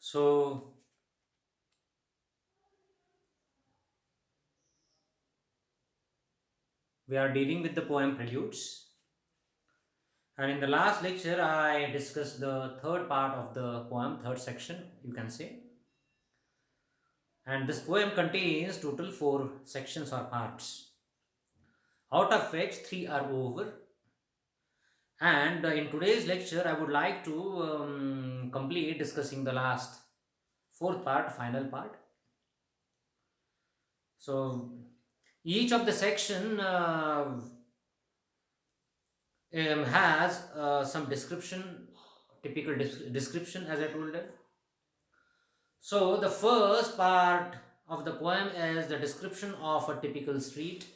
So, we are dealing with the poem Preludes. And in the last lecture, I discussed the third part of the poem, third section, you can say. And this poem contains total four sections or parts, out of which three are over. And in today's lecture, I would like to complete discussing the last fourth part, final part. So, each of the section has some description, typical description, as I told them. So, the first part of the poem is the description of a typical street.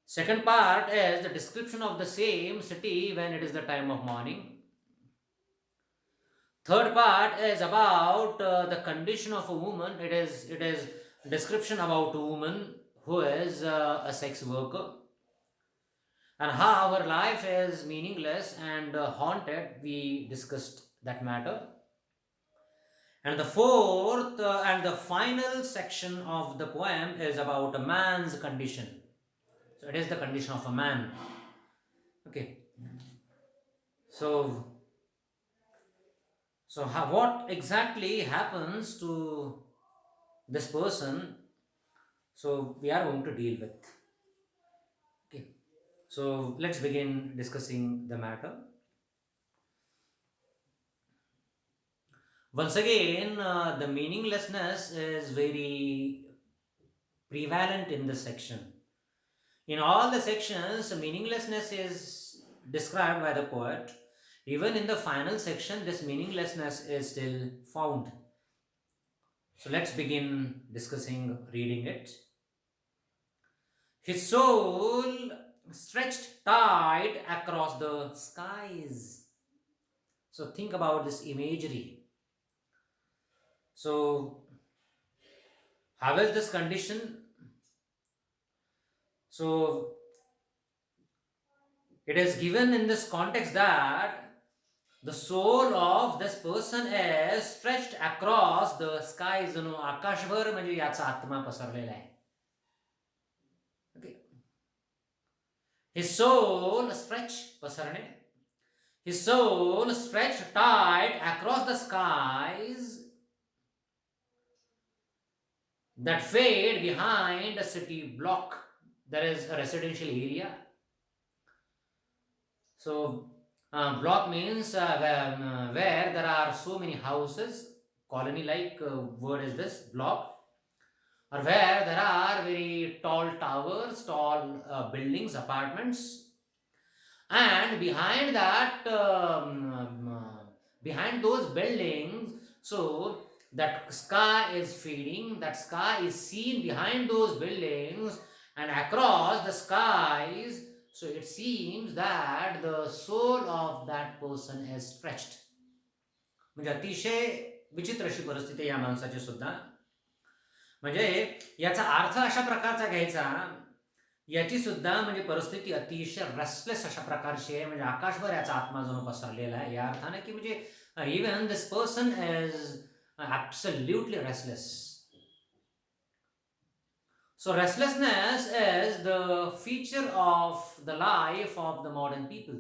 Second part is the description of the same city when it is the time of morning. Third part is about the condition of a woman. It is description about a woman who is a sex worker and how our life is meaningless and haunted. We discussed that matter. And the fourth and the final section of the poem is about a man's condition. So it is the condition of a man. Okay. So what exactly happens to this person? So we are going to deal with. Okay. So let's begin discussing the matter. Once again, the meaninglessness is very prevalent in this section. In all the sections, meaninglessness is described by the poet. Even in the final section, this meaninglessness is still found. So let's begin discussing reading it. His soul stretched tight across the skies. So think about this imagery. So, how is this condition? So, it is given in this context that the soul of this person is stretched across the skies. आकाशभर म्हणजे याचा आत्मा पसरलेला आहे. Okay. His soul stretched Pasarne. His soul stretched tight across the skies that fade behind a city block. There is a residential area. So, block means where there are so many houses, colony like word is this, block, or where there are very tall towers, tall buildings, apartments, and behind that, behind those buildings, so that sky is fading, that sky is seen behind those buildings, and across the skies, so it seems that the soul of that person is stretched. म्हणजे अतिशय विचित्र अशी परिस्थिती आहे या माणसाची सुद्धा. म्हणजे याचा अर्थ अशा प्रकारचा घ्यायचा, याची सुद्धा म्हणजे परिस्थिती अतिशय रेस्टलेस अशा प्रकारची आहे. म्हणजे आकाशभर याचा आत्मा जणू पसरलेला आहे या अर्थाने की म्हणजे even this person is absolutely restless. So restlessness is the feature of the life of the modern people.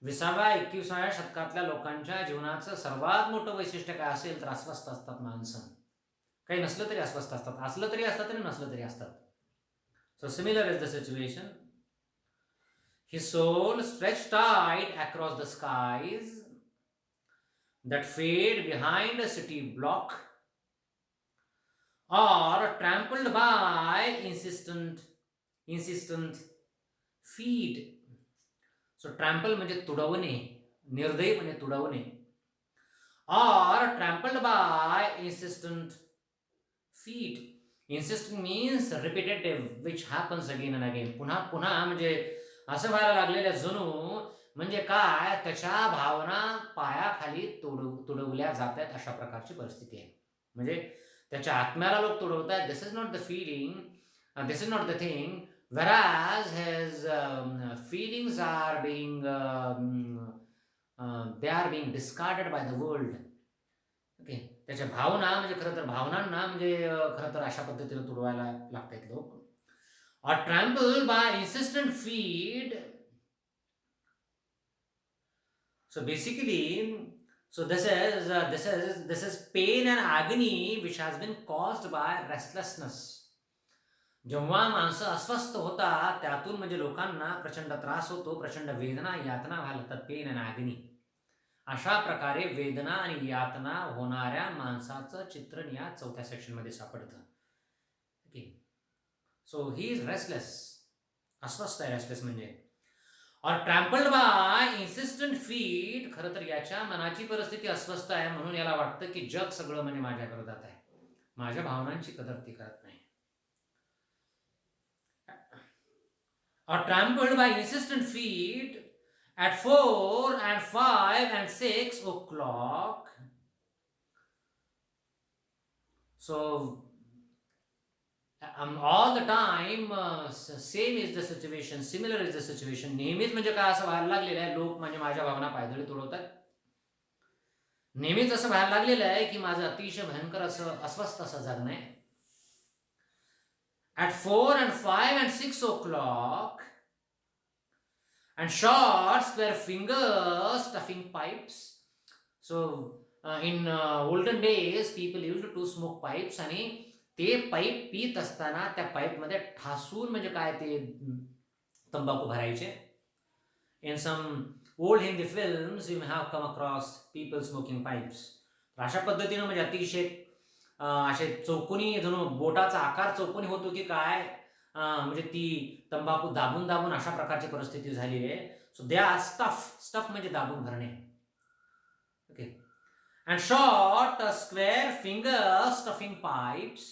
20व्या-21व्या शतकातल्या लोकांच्या जीवनाचं सर्वात मोठं वैशिष्ट्य काय असेल तर अस्वस्थ असतात माणसं. काही नसलं तरी अस्वस्थ असतात, असलं तरी असतात आणि नसलं तरी असतात. So similar is the situation. His soul stretched tight across the skies that fade behind a city block or trampled by insistent feet. So trample म्हणजे तुडवणे, निर्दयीपणे तुडवणे, or trampled by insistent feet. Insistent means repetitive, which happens again and again. पुन्हा पुन्हा म्हणजे असं व्हायला लागलेलं जणू म्हणजे काय त्याच्या भावना पायाखाली तुडवल्या जातात अशा प्रकारची परिस्थिती आहे. म्हणजे त्याच्या आत्म्याला लोक तुडवतात. This is not the feeling, this is not the thing. Whereas his feelings are being they are being discarded by the world. Okay, त्याच्या भावना म्हणजे खरं तर भावनांना म्हणजे खरं तर अशा पद्धतीनं तुडवायला लागतात लोक. Or trampled by insistent feed. So basically, so this is pain and agony which has been caused by restlessness. जेव्हा माणसं अस्वस्थ होतात त्यातून म्हणजे लोकांना प्रचंड त्रास होतो, प्रचंड वेदना यातना घालतात, पेन आणि अग्नी. अशा प्रकारे वेदना आणि यातना होणाऱ्या माणसाचं चित्रण या 4थ्या सेक्शनमध्ये सापडतं. Okay, so he is restless, अस्वस्थ आहे रेस्टलेस म्हणजे. और ट्रॅम्पल्ड बाय इन्सिस्टंट फीट, खरं तर याच्या मनाची परिस्थिती अस्वस्थ आहे म्हणून याला वाटतं की जग सगळं म्हणजे माझ्या विरोधात आहे, माझ्या भावनांची कदर ती करत नाही. Or trampled by insistent feet at 4 and 5 and 6 o'clock. So all the time same is the situation, similar is the situation. नेहमीच म्हणजे काय असं व्हायला लागलेलं आहे, लोक म्हणजे माझ्या भावना पायदळी तुडवतात. नेहमीच असं व्हायला लागलेलं आहे की माझं अतिशय भयंकर असं अस्वस्थ असं जगणं आहे. At 4 and 5 and 6 o'clock, and short square fingers stuffing pipes. So in olden days people used to smoke pipes आणि ते पाईप पीत असताना त्या पाईपमध्ये ठासून म्हणजे काय ते तंबाखू भरायचे. In some old Hindi films you may have come across people smoking pipes. अशा पद्धतीनं म्हणजे अतिशय असे चौकोनी जणू बोटाचा आकार चौकोनी होतो की काय, म्हणजे ती तंबाखू दाबून दाबून अशा प्रकारची परिस्थिती झालेली आहे. सो दे आर स्टफ म्हणजे दाबून भरणे. Okay, and short square finger stuffing pipes.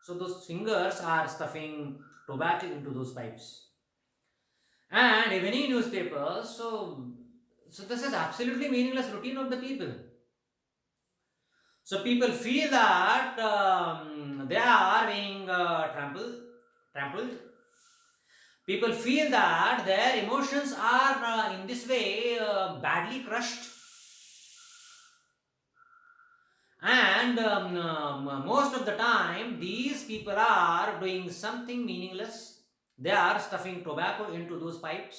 So those fingers are stuffing tobacco into those pipes. And evening newspapers, so this is absolutely meaningless routine of the people. So people feel that they are being trampled. People feel that their emotions are in this way badly crushed. And most of the time these people are doing something meaningless. They are stuffing tobacco into those pipes.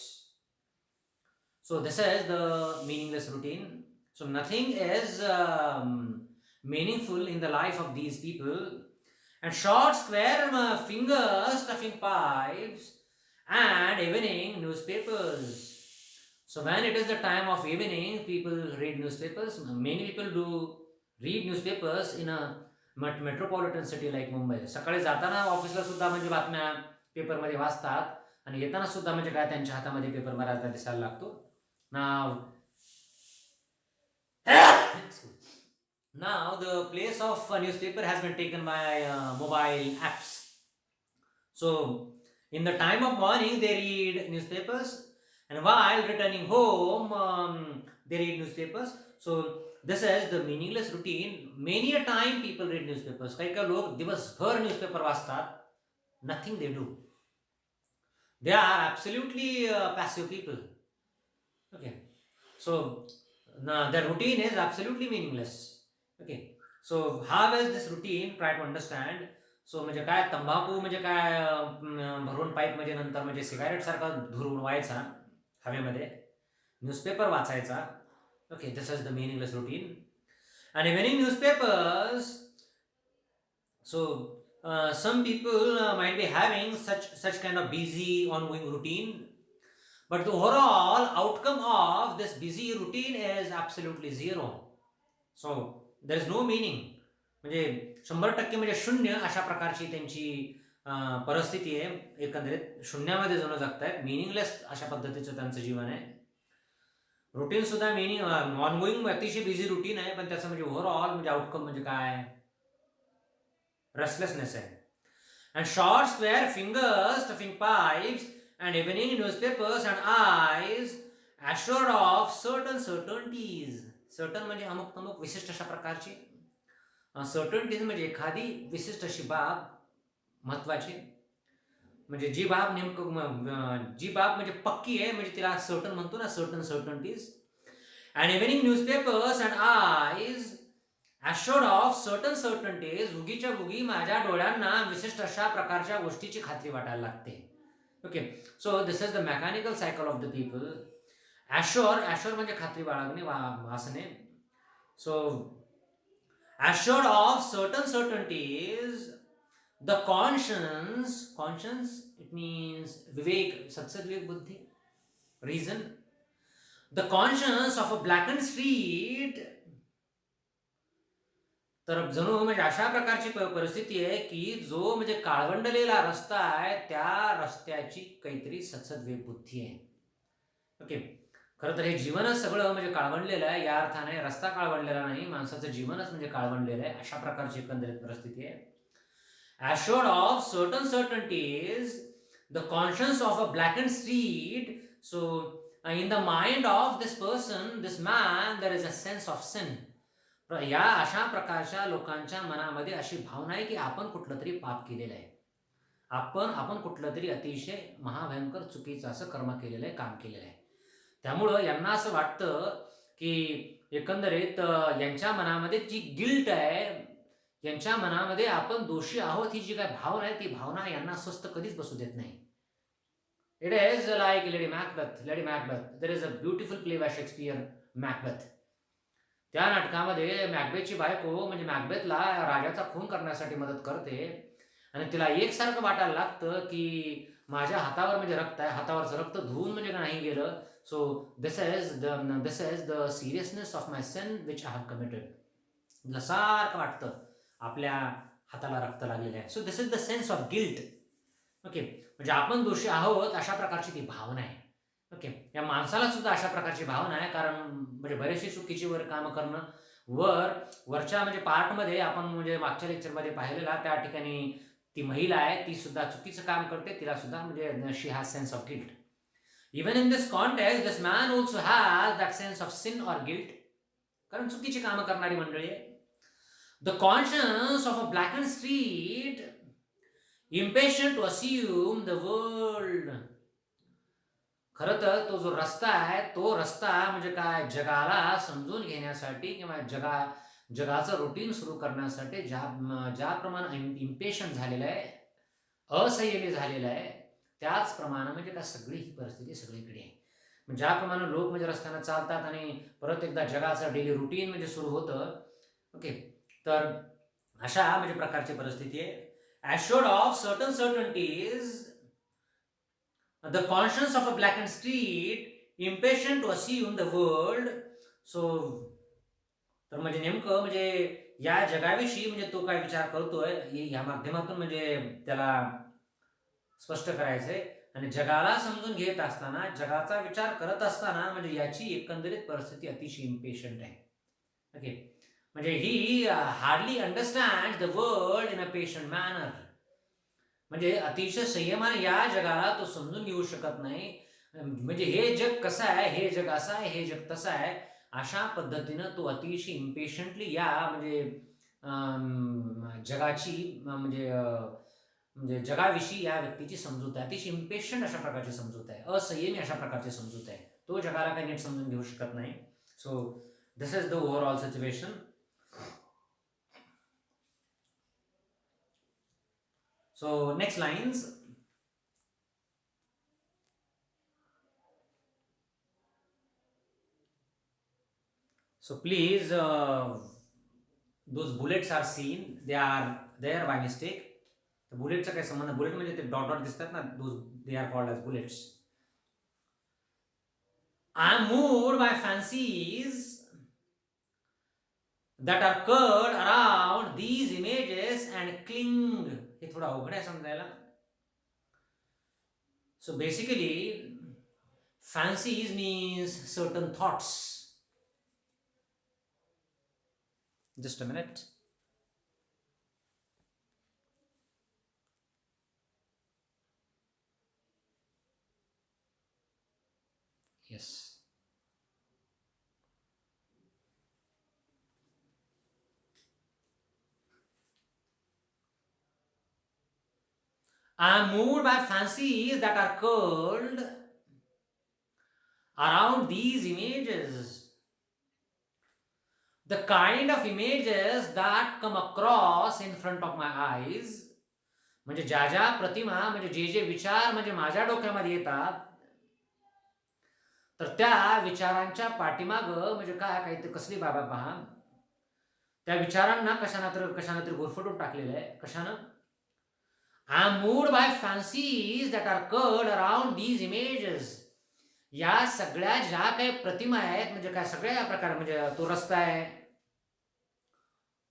So this is the meaningless routine. So nothing is meaningful in the life of these people. And short square fingers stuffing pipes and evening newspapers. So when it is the time of evening, people read newspapers. Many people do read newspapers in a metropolitan city like Mumbai. सकाळी जाताना ऑफिसला सुद्धा म्हणजे बातम्या पेपरमध्ये वाचतात आणि येताना सुद्धा म्हणजे काय त्यांच्या हातामध्ये पेपर बऱ्याचदा दिसायला लागतो. Now the place of a newspaper has been taken by mobile apps. So in the time of morning they read newspapers, and while returning home they read newspapers. So this is the meaningless routine. Many a time people read newspapers. काही काही लोक दिवसभर newspaper वाचतात. Nothing they do. They are absolutely passive people. Okay, so the routine is absolutely meaningless. Okay, so how is this routine? Try to understand. So म्हणजे काय, तंबाखू म्हणजे काय भरून पाईप म्हणजे नंतर म्हणजे सिगारेट सारखा धूर उडवायचा हवेमध्ये, न्यूजपेपर वाचायचा. Okay, this is the meaningless routine. आणि evening newspapers, so some people might be having such kind of busy ongoing routine, but the overall outcome of this busy routine is absolutely zero. So there is no meaning. म्हणजे 100% म्हणजे शून्य अशा प्रकारची त्यांची परिस्थिती आहे. एकंदरीत शून्यामध्ये जणू जगतायत. मिनिंगलेस अशा पद्धतीचं त्यांचं जीवन आहे. रुटीन सुद्धा ऑनगोईंग अतिशय बिझी रुटीन आहे, पण त्याचं म्हणजे ओव्हरऑल म्हणजे आउटकम म्हणजे काय, रेस्टलेसनेस आहे. And short square fingers stuffing pipes and evening newspapers and आयज ॲश्युअर्ड ऑफ सर्टनिटीज. सर्टन म्हणजे अमुक अमुक विशिष्ट अशा प्रकारची. सर्टनिटीज म्हणजे एखादी विशिष्ट अशी बाब महत्वाची, म्हणजे जी बाब नेमकं जी बाब म्हणजे पक्की आहे म्हणजे तिला सर्टन म्हणतो ना, सर्टनिटीज. and evening newspapers and eyes assured of certain certainties, उगीच्या उगी माझ्या डोळ्यांना विशिष्ट अशा प्रकारच्या गोष्टीची खात्री वाटायला लागते. Okay, so this is the mechanical cycle of the people. Assure म्हणजे खात्री बाळगणे, वासने. So assured of certain certainties, the conscience, it means vivek, satsad buddhi, reason. The conscience of a blackened street, तर जणू म्हणजे अशा प्रकारची परिस्थिती आहे की जो म्हणजे काळवंडलेला रस्ता आहे त्या रस्त्याची काहीतरी सत्सद्विवेक बुद्धी आहे. ओके, खरं तर हे जीवनच सगळं म्हणजे काळवंडलेलं आहे. या अर्थाने रस्ता काळवंडलेला नाही, माणसाचं जीवनच म्हणजे काळवंडलेलं आहे. अशा प्रकारची एकंदरीत परिस्थिती आहे. assured of certain certainties, the conscience of a blackened street. So in the mind of this person, this man, there is a sense of sin. या अशा प्रकारच्या लोकांच्या मनामध्ये अशी भावना आहे की आपण कुठलं तरी पाप केलेलं आहे, आपण कुठलं तरी अतिशय महाभयंकर चुकीचं असं कर्म केलेलं आहे, काम केलेलं आहे. त्यामुळं यांना असं वाटतं की एकंदरीत यांच्या मनामध्ये जी गिल्ट आहे, यांच्या मनामध्ये आपण दोषी आहोत ही जी काय भावना आहे, ती भावना यांना स्वस्त कधीच बसू देत नाही. It is like Lady Macbeth. There is a beautiful play by Shakespeare, Macbeth. त्या नाटकामध्ये मॅकबेथची बायको म्हणजे मॅकबेथला राजाचा खून करण्यासाठी मदत करते आणि तिला एकसारखं वाटायला लागतं की माझ्या हातावर म्हणजे रक्त आहे, हातावरचं रक्त धुवून म्हणजे नाही गेलं. So this is the seriousness of my sin which I have committed. तिला सारखं वाटतं आपल्या हाताला रक्त लागलेलं आहे. So this is the sense of guilt. Okay, म्हणजे आपण दोषी आहोत अशा प्रकारची ती भावना आहे. ओके, या माणसाला सुद्धा अशा प्रकारची भावना आहे, कारण म्हणजे बरेचशी चुकीची कामं करणं. वरच्या म्हणजे पार्टमध्ये आपण म्हणजे मागच्या लेक्चरमध्ये पाहिलेला त्या ठिकाणी ती महिला आहे, ती सुद्धा चुकीचं काम करते, तिला सुद्धा म्हणजे she has sense of guilt. Even in this context this man also has that sense of sin or guilt, कारण चुकीची कामं करणारी मंडळी आहे. The conscience of a black and street, impatient to assume the world. खरं तर तो जो रस्ता आहे, तो रस्ता म्हणजे काय, जगाला समजून घेण्यासाठी किंवा जगाचं रुटीन सुरू करण्यासाठी ज्याप्रमाणे इम्पेशंट झालेलं आहे, असह्यले झालेलं आहे, त्याचप्रमाणे म्हणजे काय सगळी ही परिस्थिती सगळीकडे आहे. ज्याप्रमाणे लोक म्हणजे रस्त्यानं चालतात आणि परत एकदा जगाचं डेली रुटीन म्हणजे सुरू होतं. ओके, तर अशा म्हणजे प्रकारची परिस्थिती आहे. assured of certain certainties, the conscience of a blackened street, impatient to assume the world. So तर म्हणजे नेमकं म्हणजे या जगाविषयी म्हणजे तो काय विचार करतोय या माध्यमातून म्हणजे त्याला स्पष्ट करायचंय. आणि जगाला समजून घेत असताना, जगाचा विचार करत असताना म्हणजे याची एकंदरीत परिस्थिती अतिशय इम्पेशंट आहे. ओके, म्हणजे ही hardly understand the world in a patient manner. म्हणजे अतिशय संयमाने या जगाला तो समजून घेऊ शकत नाही. म्हणजे हे जग कसं आहे, हे जग असं आहे, हे जग तसं आहे, अशा पद्धतीनं तो अतिशय इम्पेशंटली या म्हणजे जगाची म्हणजे जगाविषयी या व्यक्तीची समजूत आहे. अतिशय इम्पेशंट अशा प्रकारची समजूत आहे, असंयमी अशा प्रकारची समजूत आहे. तो जगाला काही नीट समजून घेऊ शकत नाही. So this is the overall situation. So next lines. So please, those bullets are seen. They are there by mistake. The bullets काय संबंध, बुलेट म्हणजे ते डॉट डॉट दिसतात ना, they are called as bullets. I am moved by fancies that are curled around these images and cling. हे थोडा अवघड आहे समजायला. So basically, fancies means certain thoughts. Just a minute. Yes. I am moved by fancies that are curled around these images. the kind of images that come across in front of my eyes, म्हणजे ज्या ज्या प्रतिमा, म्हणजे जे जे विचार म्हणजे माझ्या डोक्यामध्ये येतात, तर त्या विचारांच्या पाठीमागं म्हणजे काय, काही ते कसली बाबा पहा, त्या विचारांना कशानं तरी गुरफटून टाकलेलं आहे. कशानं? I am moved by fancies that are curled around these images. या सगळ्या ज्या काही प्रतिमा आहेत, म्हणजे काय सगळ्या या प्रकारे, म्हणजे तो रस्ता आहे,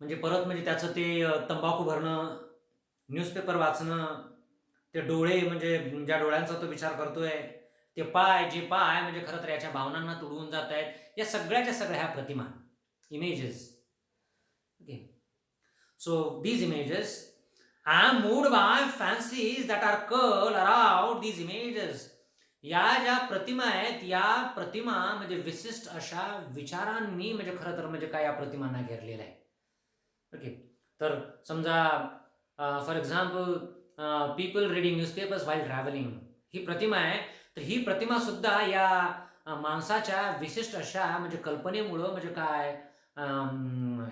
म्हणजे परत म्हणजे त्याचं ते तंबाखू भरणं, न्यूजपेपर वाचणं, ते डोळे म्हणजे ज्या डोळ्यांचा तो विचार करतोय, ते पाय, जे पाय म्हणजे खरं तर याच्या भावनांना तुडवून जात आहेत, या सगळ्याच्या सगळ्या ह्या प्रतिमा, images. Okay, so these images, I am moved by fancies that are curl around these images. या ज्या प्रतिमा आहेत, या प्रतिमा म्हणजे विशिष्ट अशा विचारांनी म्हणजे खरं तर म्हणजे काय या प्रतिमांना घेरलेलं आहे. ओके, तर समजा for example people reading newspapers while travelling, ही प्रतिमा आहे. तर ही प्रतिमा सुद्धा या माणसाच्या विशिष्ट अशा म्हणजे कल्पनेमुळं म्हणजे काय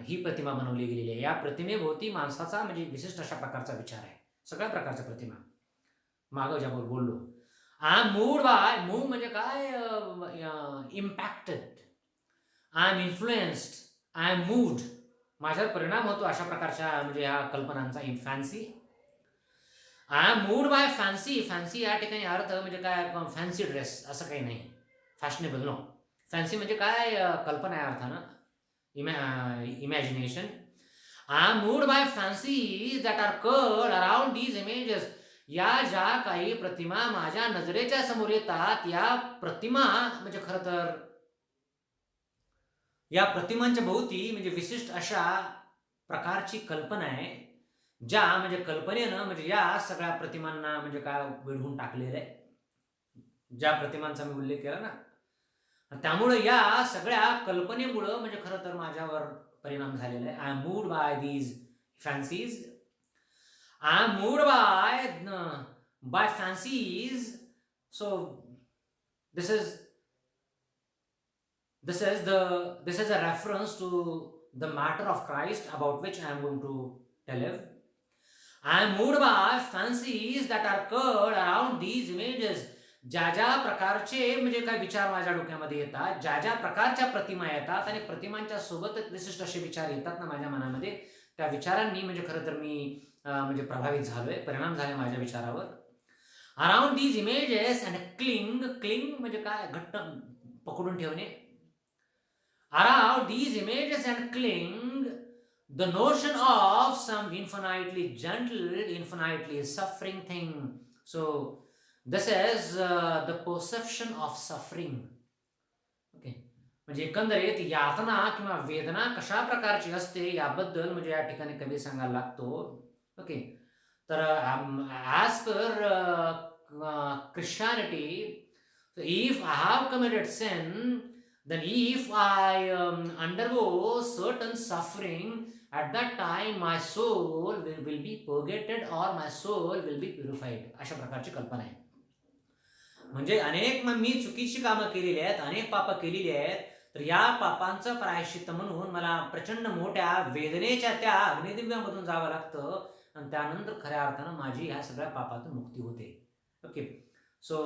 ही प्रतिमा बनवली गेलेली आहे. या प्रतिमेभोवती माणसाचा म्हणजे विशिष्ट अशा प्रकारचा विचार आहे. सगळ्या प्रकारच्या प्रतिमा मागं ज्या बोललो. I am moved by, move म्हणजे काय, impacted, I am influenced, I am moved, माझ्यावर परिणाम होतो अशा प्रकारच्या म्हणजे ह्या कल्पनांचा. In fancy, I am moved by fancy. Fancy या ठिकाणी अर्थ म्हणजे काय, फॅन्सी ड्रेस असं काही नाही, फॅशनेबल नो. फॅन्सी म्हणजे काय, कल्पना आहे अर्थानं, imagination. I am moved by fancy that are curled around these images. या ज्या काही प्रतिमा माझ्या नजरेच्या समोर येतात, या प्रतिमा म्हणजे खरं तर या प्रतिमांच्या भोवती म्हणजे विशिष्ट अशा प्रकारची कल्पना आहे, ज्या म्हणजे कल्पनेनं म्हणजे या सगळ्या प्रतिमांना म्हणजे काय वेढून टाकलेलं आहे. ज्या प्रतिमांचा मी उल्लेख केला ना, त्यामुळे या सगळ्या कल्पनेमुळं म्हणजे खरं तर माझ्यावर परिणाम झालेला आहे. I am moved by these fancies. I am moved by fancies. So this is this is a reference to the matter of Christ about which I am going to tell you. I am moved by fancies that are curled around these images. ज्या ज्या प्रकारचे म्हणजे काय विचार माझ्या डोक्यामध्ये येतात, ज्या ज्या प्रकारच्या प्रतिमा येतात आणि प्रतिमांच्या सोबतच विशिष्ट असे विचार येतात ना माझ्या मनामध्ये, त्या विचारांनी म्हणजे खरं तर मी म्हणजे प्रभावित झालोय, परिणाम झाले माझ्या विचारावर. Around these images and cling. Cling म्हणजे काय, घट्ट पकडून ठेवणे. Around these images and cling the notion of some infinitely gentle, infinitely suffering thing. So this is the perception of suffering. Okay, म्हणजे एकंदरीत यातना किंवा वेदना कशा प्रकारची असते याबद्दल म्हणजे या ठिकाणी कवी सांगायला लागतो. ओके, तर as per Christianity, if I have committed sin, then if I undergo certain suffering, at that time my soul will be purgated or my soul will be purified. अशा प्रकारची कल्पना आहे. म्हणजे अनेक मी चुकीची कामं केलेली आहेत, अनेक पापं केलेली आहेत, तर या पापांचं प्रायश्चित्त म्हणून मला प्रचंड मोठ्या वेदनेच्या त्या अग्निदिव्यामधून जावं लागतं आणि त्यानंतर खऱ्या अर्थानं माझी ह्या सगळ्या पापातून मुक्ती होते. Okay, so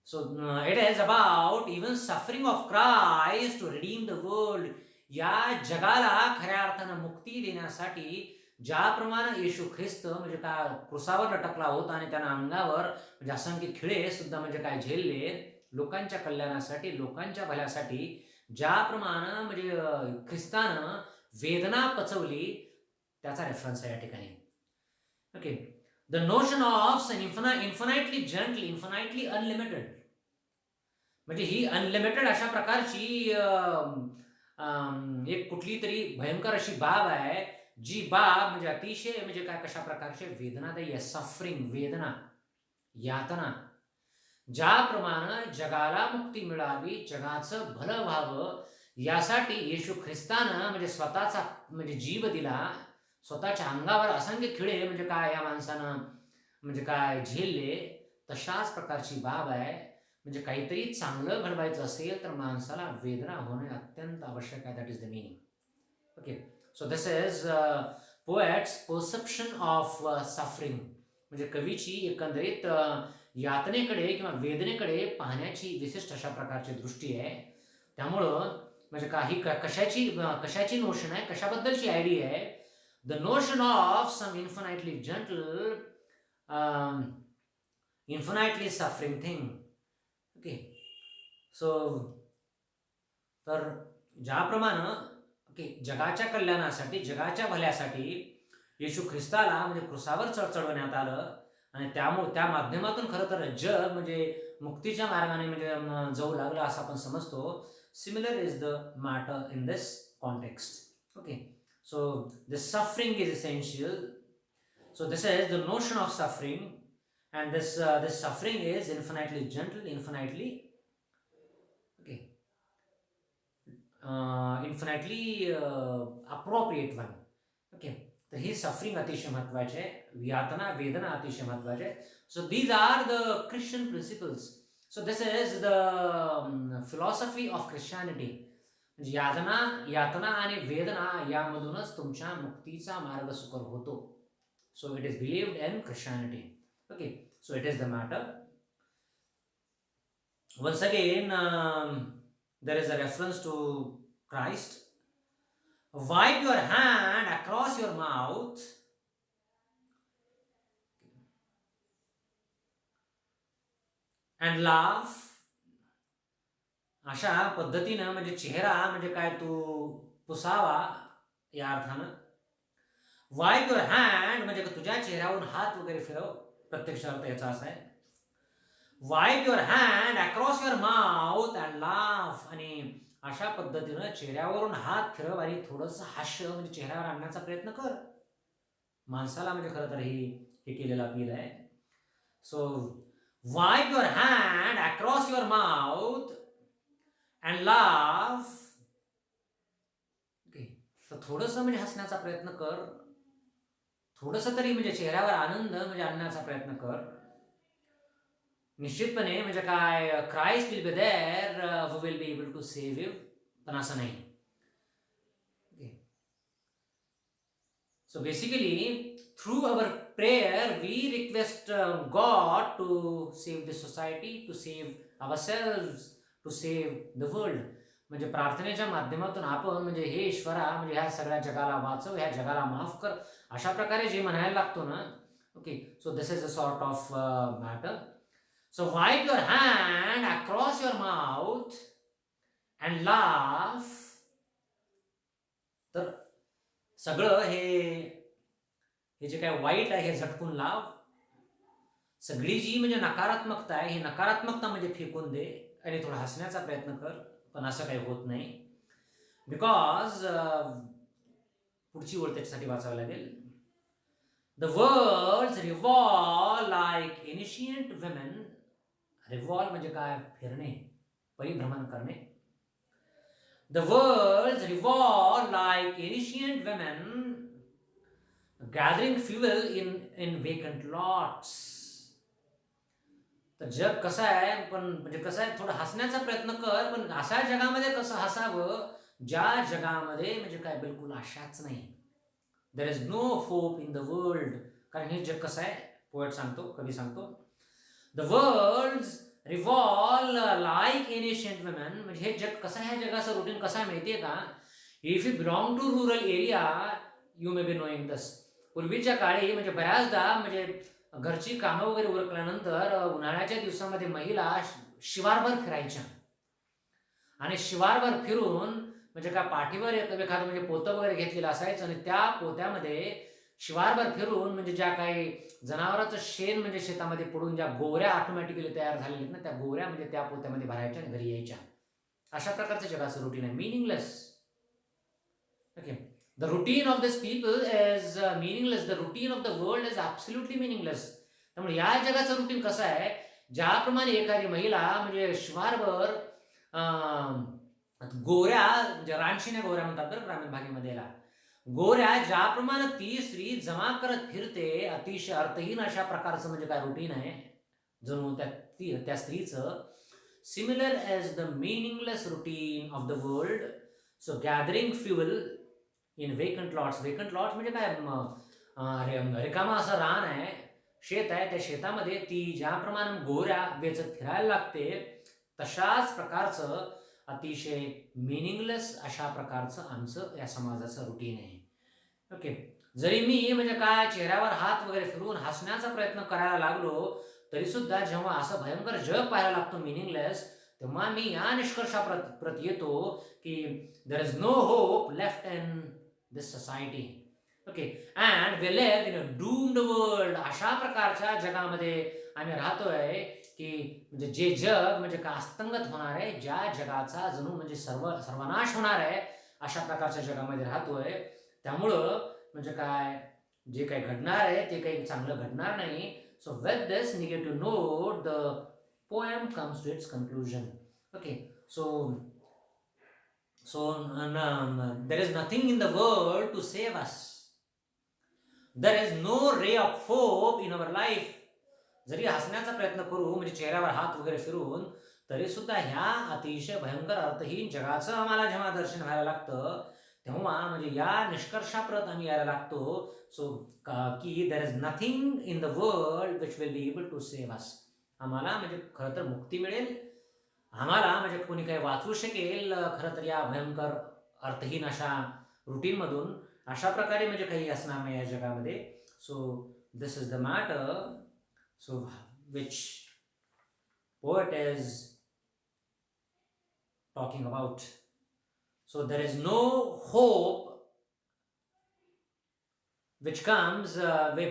it is about even suffering of Christ to redeem the world. या जगाला खऱ्या अर्थानं मुक्ती देण्यासाठी ज्याप्रमाणे येशू ख्रिस्त म्हणजे काय क्रुसावर लटकला होता आणि त्यानं अंगावर म्हणजे असंख्य खिळे सुद्धा म्हणजे काय झेलले लोकांच्या कल्याणासाठी, लोकांच्या भल्यासाठी, ज्याप्रमाणे म्हणजे ख्रिस्तानं वेदना पचवली, त्याचा रेफरन्स आहे या ठिकाणी. Okay, the notion of infinitely gentle, infinitely unlimited, म्हणजे ही अनलिमिटेड अशा प्रकारची एक कुठली तरी भयंकर अशी बाब आहे, जी बाब म्हणजे अतिशय म्हणजे काय कशा प्रकारचे वेदनादायी आहे. सफरिंग, वेदना, यातना. ज्याप्रमाणे जगाला मुक्ती मिळावी, जगाचं भलं व्हावं, यासाठी येशू ख्रिस्तानं म्हणजे स्वतःचा म्हणजे जीव दिला, स्वतःच्या अंगावर असंख्य खिळे म्हणजे काय या माणसानं म्हणजे काय झेलले, तशाच प्रकारची बाब आहे. म्हणजे काहीतरी चांगलं घडवायचं असेल तर माणसाला वेदना होणे अत्यंत आवश्यक आहे. That is the meaning. So this is poets perception of suffering. म्हणजे कवीची एकंदरीत यातनेकडे किंवा वेदनेकडे पाहण्याची विशिष्ट अशा प्रकारची दृष्टी आहे. त्यामुळं म्हणजे काही कशाची नोशन आहे, कशाबद्दलची आयडिया आहे. The notion of some infinitely gentle, infinitely suffering thing. Okay. So तर ज्याप्रमाणे ओके जगाच्या कल्याणासाठी, जगाच्या भल्यासाठी येशू ख्रिस्ताला म्हणजे क्रुसावर चढवण्यात आलं आणि त्यामुळे त्या माध्यमातून खरं तर जग म्हणजे मुक्तीच्या मार्गाने म्हणजे जाऊ लागलं असं आपण समजतो. Similar is the matter in this context. Okay. So this suffering is essential. So this is the notion of suffering, and this suffering is infinitely gentle, infinitely okay, infinitely appropriate one. Okay. तर ही suffering अतिशय महत्वाचे आहे, यातना वेदना अतिशय महत्वाचे आहे. So these are the Christian principles. So this is the philosophy of Christianity. म्हणजे यातना आणि वेदना यामधूनच तुमच्या मुक्तीचा मार्ग सुकर होतो. So it is believed in Christianity. Okay, so it is the matter. Once again, there is a reference to Christ. Wipe your hand across your mouth and laugh. अशा पद्धतीनं म्हणजे चेहरा म्हणजे काय तू पुसावा या अर्थानं. वाईप युअर हँड म्हणजे तुझ्या चेहऱ्यावरून हात वगैरे फिरव. प्रत्यक्ष अर्थ याचा असा आहे. वाईप your hand across your mouth and laugh. आणि अशा पद्धतीनं चेहऱ्यावरून हात फिरव आणि थोडंसं हास्य म्हणजे चेहऱ्यावर आणण्याचा प्रयत्न कर. माणसाला म्हणजे खरं तर हे केलेलं अपील आहे. So वाईप your hand across your mouth and laugh. Okay. तर थोडंसं म्हणजे हसण्याचा प्रयत्न कर. थोडंसं तरी म्हणजे चेहऱ्यावर आनंद म्हणजे आणण्याचा प्रयत्न कर. निश्चितपणे म्हणजे काय Christ will be there who will be able to save you. पण असं नाही. So basically through our prayer we request God to save this society, to save ourselves, to save the world. म्हणजे प्रार्थनेच्या माध्यमातून आपण म्हणजे हे ईश्वरा म्हणजे ह्या सगळ्या जगाला वाचव, ह्या जगाला माफ कर, अशा प्रकारे जे म्हणायला लागतो ना. Okay. So this is a sort of matter. So वाईप your hand across your mouth and laugh. तर सगळं हे जे काय वाईट आहे हे झटकून लाव. सगळी जी म्हणजे नकारात्मकता आहे ही नकारात्मकता म्हणजे फेकून दे आणि थोडा हसण्याचा प्रयत्न कर. पण असं काही होत नाही. बिकॉज पुढची ओळ त्याच्यासाठी वाचावी लागेल. The world revolve like ancient women. Revolve म्हणजे काय फिरणे, परिभ्रमण करणे. The world revolve like ancient women gathering fuel in vacant lots. तर जग कसं आहे पण म्हणजे कसं आहे थोडं हसण्याचा प्रयत्न कर. पण अशा जगामध्ये कसं हसावं ज्या जगामध्ये म्हणजे काय बिलकुल आशाच नाही. There is no hope in the world. कारण हे जग कसं आहे पोएट सांगतो, कवी सांगतो. The world revolve like ancient women. म्हणजे हे जग कसं आहे, जगाचं रुटीन कसं आहे माहिती आहे का. If you belong to rural area you may be knowing this. पूर्वीच्या काळी म्हणजे बऱ्याचदा म्हणजे घरची कामं वगैरे उरकल्यानंतर उन्हाळ्याच्या दिवसामध्ये महिला शिवारभर फिरायच्या आणि शिवारभर फिरून म्हणजे काय पाठीवर एखादं म्हणजे पोतं वगैरे घेतलेलं असायचं आणि त्या पोत्यामध्ये शिवारभर फिरून म्हणजे ज्या काही जनावरांचं शेण म्हणजे शेतामध्ये पडून ज्या गोवऱ्या ऑटोमॅटिकली तयार झालेल्या ना त्या गोवऱ्या म्हणजे त्या पोत्यामध्ये भरायच्या आणि घरी यायच्या. अशा प्रकारचं जगाचं रुटीन आहे. Meaningless. Okay. The routine of these people is meaningless. The routine of the world is absolutely meaningless. त्यामुळे या जगाचं रुटीन कसं आहे, ज्याप्रमाणे एखादी महिला म्हणजे शिवारभर गोऱ्या म्हणजे रानशिन्या गोऱ्या म्हणतात बरं ग्रामीण भागेमध्ये याला. गोऱ्या ज्याप्रमाणे ती स्त्री जमा करत फिरते अतिशय अर्थहीन अशा प्रकारचं म्हणजे काय रुटीन आहे जणू त्या स्त्रीचं. Similar as the meaningless routine of the world. So gathering fuel in vacant lots. Vacant lots म्हणजे काय, रिकामा असं रान आहे, शेत आहे, त्या शेतामध्ये ती ज्याप्रमाणे गोऱ्या वेचत फिरायला लागते, तशाच प्रकारचं अतिशय मिनिंगलेस अशा प्रकारचं आमचं या समाजाचं रुटीन आहे. ओके. जरी मी म्हणजे काय चेहऱ्यावर हात वगैरे फिरवून हसण्याचा प्रयत्न करायला लागलो, तरी सुद्धा जेव्हा असं भयंकर जग पाहायला लागतो मिनिंगलेस, तेव्हा मी या निष्कर्षाप्रत प्रत येतो की there is no hope left in this society. Okay. And we live in a doomed world. अशा प्रकारच्या जगामध्ये आम्ही राहतोय की म्हणजे जे जग म्हणजे का अस्तंगत होणार आहे, ज्या जगाचा जणू म्हणजे सर्वनाश होणार आहे, अशा प्रकारच्या जगामध्ये राहतोय. त्यामुळं म्हणजे काय, जे काही घडणार आहे ते काही चांगलं घडणार नाही. So with this negative note the poem comes to its conclusion. Okay. So there is nothing in the world to save us. There is no ray of hope in our life. जरी हसण्याचा प्रयत्न करू म्हणजे चेहऱ्यावर हात वगैरे फिरून, तरी सुद्धा ह्या अतिशय भयंकर अर्थहीन जगाचं आम्हाला जेव्हा दर्शन व्हायला लागतं, तेव्हा म्हणजे या निष्कर्षाप्रत आम्ही यायला लागतो की there is nothing in the world which will be able to save us. आम्हाला म्हणजे खरं तर मुक्ती मिळेल, आम्हाला म्हणजे कोणी काही वाचवू शकेल खरं तर या भयंकर अर्थहीन अशा रुटीनमधून, अशा प्रकारे म्हणजे काही असणार नाही या जगामध्ये. So this is the matter so which poet is talking about. So there is no hope which comes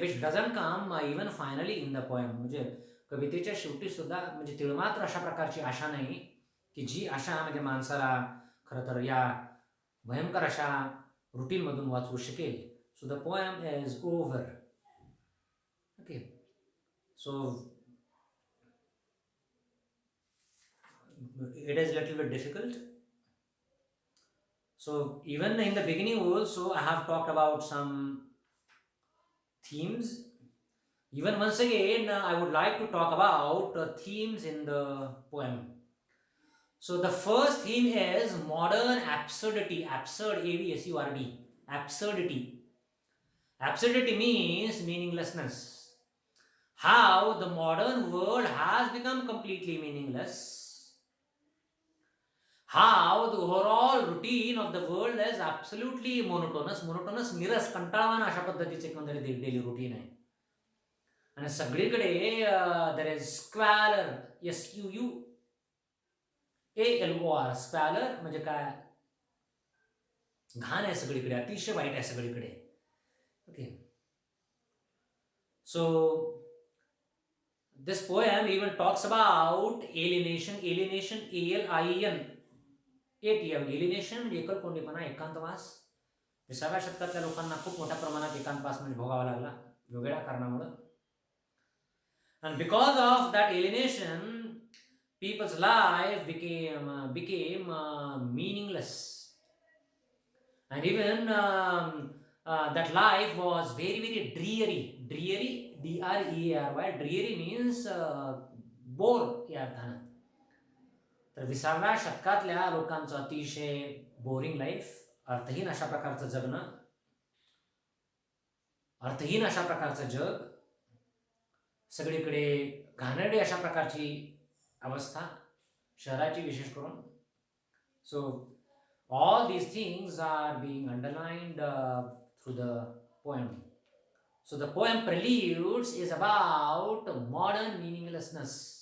which doesn't come even finally in the poem. म्हणजे कवितेच्या शेवटी सुद्धा म्हणजे तिळमात्र अशा प्रकारची आशा नाही की जी आशा म्हणजे माणसाला खरं तर या भयंकर अशा रुटीनमधून वाचवू शकेल. So the poem is over. Okay. So it is a little bit difficult. So even in the beginning also I have talked about some themes. Even once again I would like to talk about themes in the poem. So the first theme is modern absurdity. Absurd, A-B-S-U-R-D. Absurdity. Absurdity means meaninglessness. How the modern world has become completely meaningless. How the overall routine of the world is absolutely monotonous. निरस, कंटाळवाणा अशा पद्धतीचे एकंदरीत daily routine आहे. आणि सगळीकडे there is स्क्वॅलर, SQUALOR. स्क्वॅलर म्हणजे काय, घाण आहे सगळीकडे, अतिशय वाईट आहे सगळीकडे. Okay. So this poem even talks about alienation. ALIEN. Alienation म्हणजे एकलकोंडीपणा, एकांतवास. 20व्या शतकातल्या लोकांना खूप मोठ्या प्रमाणात एकांतवास म्हणजे भोगावा लागला वेगवेगळ्या कारणामुळं. And because of that alienation, people's life became meaningless. And even that life was very, very dreary. Dreary, D-R-E-A-R-Y. Dreary means bore या अर्थानं. तर 20व्या शतकातल्या लोकांचं अतिशय बोरिंग लाईफ, अर्थहीन अशा प्रकारचं जगणं, अर्थहीन अशा प्रकारचं जग, सगळीकडे घाणेरडी अशा प्रकारची अवस्था, शहराची विशेष करून. So all these things are being underlined through the poem. So the poem Preludes is about modern meaninglessness.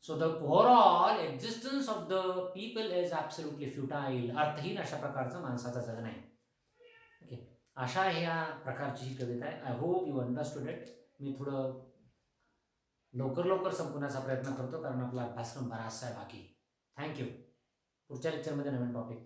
So the overall existence of the people is absolutely futile. अर्थहीन अशा प्रकारचं माणसाचं जगणं आहे. ओके. अशा ह्या प्रकारची ही कविता आहे. I hope you understood it. मी थोडं लवकर संपवण्याचा प्रयत्न करतो कारण आपला अभ्यासक्रम बराचसा आहे बाकी. थँक्यू. पुढच्या लेक्चरमध्ये नवीन टॉपिक